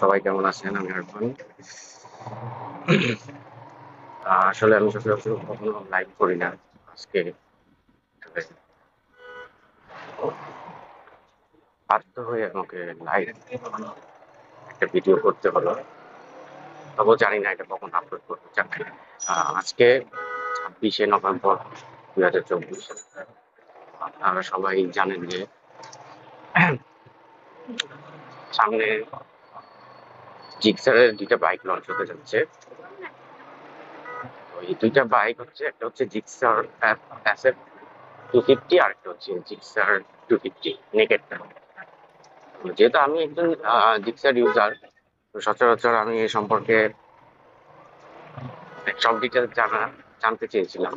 সবাই কেমন আছেন? আমি আরমান। আসলে আমি সচরাচর কখনো লাইভ করি না। আজকে আসলে বাধ্য হয়ে আমাকে লাইভ একটা ভিডিও করতে হলো। তবুও জানি না এটা কখন আপলোড করবো। আজকে 26শে নভেম্বর 2024। আপনারা সবাই জানেন যে সামনে জিক্সারের 2টা বাইক লঞ্চ হতে যাচ্ছে। তো এই 2টা বাইক হচ্ছে, একটা হচ্ছে জিক্সার SF 250, আর একটা হচ্ছে জিক্সার 250 নেকেডটা। যেহেতু আমি একজন জিক্সার ইউজার, তো সচরাচর আমি এ সম্পর্কে সব ডিটেলস জানতে চেয়েছিলাম।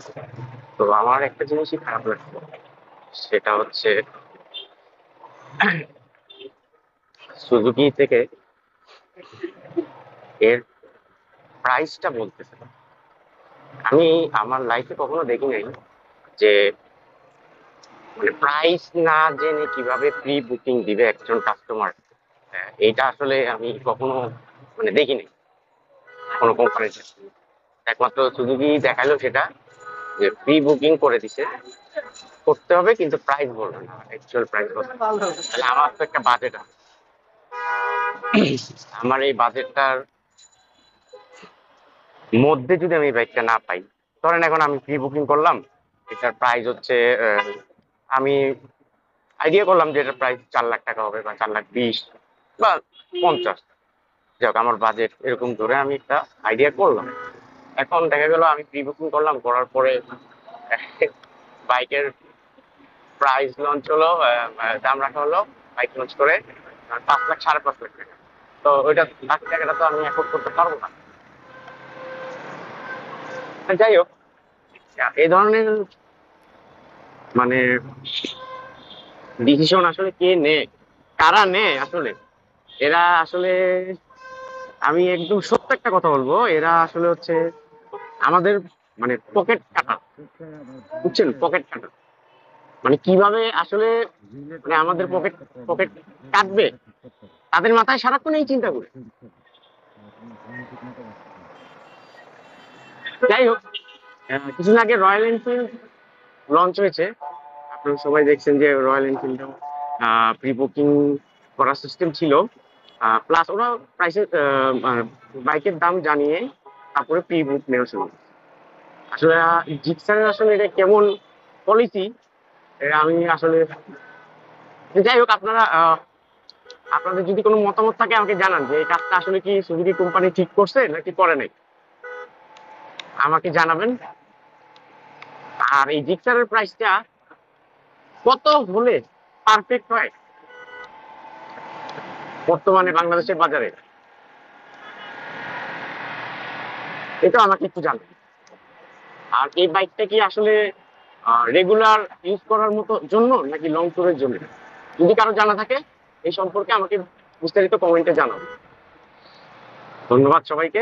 তো আমার একটা জিনিসই খারাপ লাগছে, সেটা হচ্ছে সুজুকি থেকে এর প্রাইসটা বলতেছে না। আমি আমার লাইফে কখনো দেখি নাই যে মানে প্রাইস না জেনে কিভাবে প্রি বুকিং দিবে একজন কাস্টমার। এইটা আসলে আমি কখনো মানে দেখিনি কোনো কোম্পানিতে। একমাত্র সুজুকি দেখালো সেটা, যে প্রি বুকিং করে দিছে, করতে হবে কিন্তু প্রাইস বলবে না, অ্যাকচুয়াল প্রাইস বলবে না। তাহলে আমার তো একটা বাজেট আছে। আমার এই বাজেটটার মধ্যে যদি আমি বাইকটা না পাই, ধরেন এখন আমি প্রি বুকিং করলাম, এটার প্রাইস হচ্ছে আমি আইডিয়া করলাম যে এটার প্রাইস 4 লাখ টাকা হবে, বা 4,20,000 বা 50। যাক, আমার বাজেট এরকম ধরে আমি একটা আইডিয়া করলাম। এখন দেখা গেল আমি প্রি বুকিং করলাম, করার পরে বাইকের প্রাইস লঞ্চ হলো, দাম রাখা হলো বাইক লঞ্চ করে 5 লাখ, 5.5 লাখ টাকা। তো ওইটা বাকি টাকাটা তো আমি অ্যাফোর্ড করতে পারবো না। যাই হোক, এই ধরনের মানে ডিসিশন আসলে কে নেয়, কারা নেয় আসলে, এরা আসলে, আমি একদম সত্য একটা কথা বলবো, এরা আসলে হচ্ছে আমাদের মানে পকেট কাটা, বুঝছেন? পকেট কাটা মানে কিভাবে আসলে মানে আমাদের পকেট পকেট কাটবে, তাদের মাথায় সারাক্ষণ এই চিন্তা করে। যাই হোক, কিছুদিন আগে রয়্যাল এনফিল্ড লঞ্চ হয়েছে। আপনারা সবাই দেখছেন যে রয়্যাল এনফিল্ডও প্রি বুকিং করার সিস্টেম ছিল, প্লাস ওরা প্রাইসের বাইকের দাম জানিয়ে তারপরে প্রি বুক নেওয়া শুরু। আসলে জিক্সারের আসলে এটা কেমন পলিসি, আমি আসলে, যাই হোক, আপনারা আপনাদের যদি কোনো মতামত থাকে আমাকে জানান যে এই কাজটা আসলে কি সুজুকি কোম্পানি ঠিক করছে নাকি করে নাই, আমাকে জানাবেন। আর এই জিক্সারের প্রাইসটা কত হলে পারফেক্ট হয় বর্তমানে বাংলাদেশের বাজারে, এটা আমাকে একটু জানাবেন। আর এই বাইকটা কি আসলে রেগুলার ইউজ করার মতো জন্য নাকি লং ট্যুরের জন্য, যদি কারো জানা থাকে এই সম্পর্কে আমাকে বিস্তারিত কমেন্টে জানাবো। ধন্যবাদ সবাইকে।